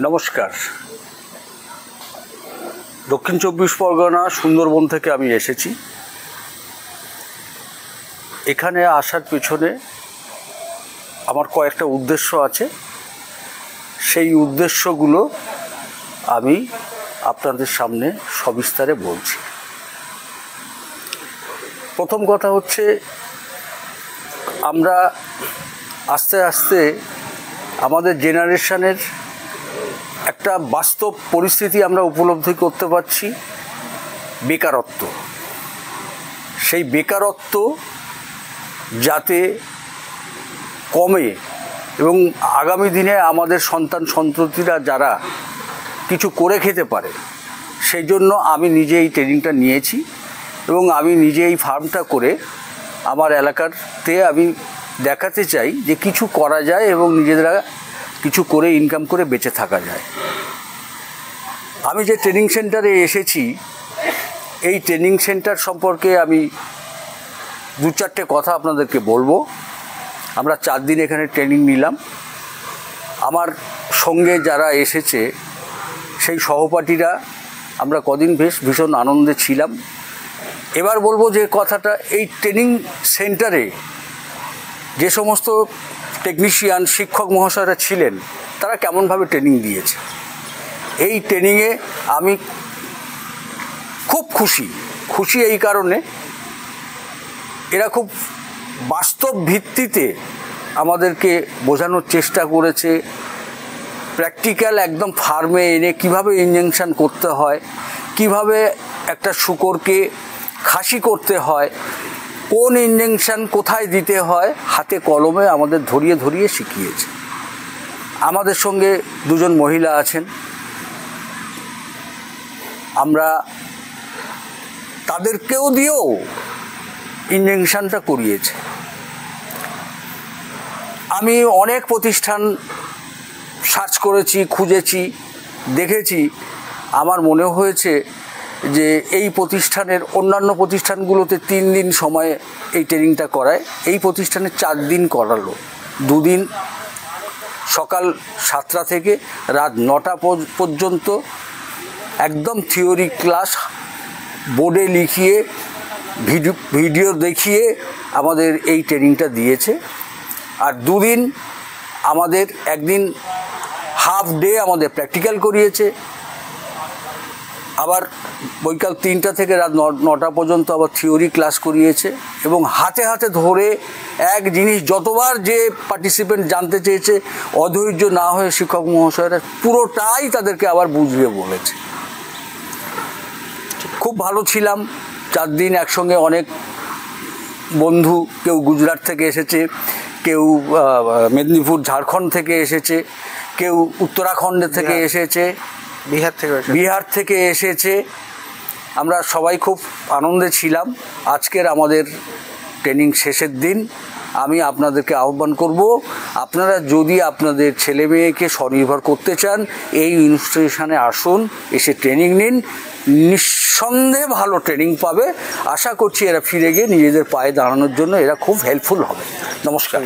নমস্কার। দক্ষিণ চব্বিশ পরগনা সুন্দরবন থেকে আমি এসেছি। এখানে আসার পেছনে আমার কয়েকটা উদ্দেশ্য আছে। সেই উদ্দেশ্যগুলো আমি আপনাদের সামনে সবিস্তারে বলছি। প্রথম কথা হচ্ছে, আমরা আস্তে আস্তে আমাদের জেনারেশনের একটা বাস্তব পরিস্থিতি আমরা উপলব্ধি করতে পারছি, বেকারত্ব। সেই বেকারত্ব যাতে কমে এবং আগামী দিনে আমাদের সন্তান সন্ততিরা যারা কিছু করে খেতে পারে, সেই জন্য আমি নিজে এই ট্রেনিংটা নিয়েছি এবং আমি নিজে এই ফার্মটা করে আমার এলাকাতে আমি দেখাতে চাই যে কিছু করা যায় এবং নিজেরা কিছু করে ইনকাম করে বেঁচে থাকা যায়। আমি যে ট্রেনিং সেন্টারে এসেছি, এই ট্রেনিং সেন্টার সম্পর্কে আমি দু চারটে কথা আপনাদেরকে বলবো। আমরা 4 দিন এখানে ট্রেনিং নিলাম। আমার সঙ্গে যারা এসেছে সেই সহপাঠীরা আমরা কদিন ভীষণ আনন্দে ছিলাম। এবার বলবো যে কথাটা, এই ট্রেনিং সেন্টারে যে সমস্ত টেকনিশিয়ান শিক্ষক মহাশয়রা ছিলেন তারা কেমনভাবে ট্রেনিং দিয়েছে। এই ট্রেনিংয়ে আমি খুব খুশি এই কারণে, এরা খুব বাস্তব ভিত্তিতে আমাদেরকে বোঝানোর চেষ্টা করেছে। প্র্যাকটিক্যাল একদম ফার্মে এনে কিভাবে ইনজেকশন করতে হয়, কিভাবে একটা শূকরকে খাসি করতে হয়, কোন ইনজেকশন কোথায় দিতে হয়, হাতে কলমে আমাদের ধরিয়ে শিখিয়েছে। আমাদের সঙ্গে 2 জন মহিলা আছেন, আমরা তাদেরকেও দিয়েও ইনজেকশনটা করিয়েছে। আমি অনেক প্রতিষ্ঠান সার্চ করেছি, খুঁজেছি, দেখেছি। আমার মনে হয়েছে যে এই প্রতিষ্ঠানের অন্যান্য প্রতিষ্ঠানগুলোতে 3 দিন সময় এই ট্রেনিংটা করায়, এই প্রতিষ্ঠানে 4 দিন করালো। 2 দিন সকাল 7টা থেকে রাত 9টা পর্যন্ত একদম থিওরি ক্লাস, বোর্ডে লিখিয়ে ভিডিও দেখিয়ে আমাদের এই ট্রেনিংটা দিয়েছে। আর 2 দিন আমাদের, একদিন হাফ ডে আমাদের প্র্যাকটিক্যাল করিয়েছে, আবার বৈকাল 3টা থেকে রাত 9টা পর্যন্ত আবার থিওরি ক্লাস করিয়েছে। এবং হাতে ধরে এক জিনিস যতবার যে পার্টিসিপেন্ট জানতে চেয়েছে, অধৈর্য না হয়ে শিক্ষক মহাশয়রা পুরোটাই তাদেরকে আবার বুঝিয়ে বলেছে। খুব ভালো ছিলাম 4 দিন একসঙ্গে। অনেক বন্ধু, কেউ গুজরাট থেকে এসেছে, কেউ মেদিনীপুর ঝাড়খণ্ড থেকে এসেছে, কেউ উত্তরাখণ্ড থেকে এসেছে, বিহার থেকে এসেছে। আমরা সবাই খুব আনন্দে ছিলাম। আজকের আমাদের ট্রেনিং শেষের দিন। আমি আপনাদেরকে আহ্বান করব, আপনারা যদি আপনাদের ছেলে মেয়েকে স্বনির্ভর করতে চান, এই ইনস্টিটিউশনে আসুন, এসে ট্রেনিং নিন। নিঃসন্দেহে ভালো ট্রেনিং পাবে। আশা করছি এরা ফিরে গিয়ে নিজেদের পায়ে দাঁড়ানোর জন্য এরা খুব হেল্পফুল হবে। নমস্কার।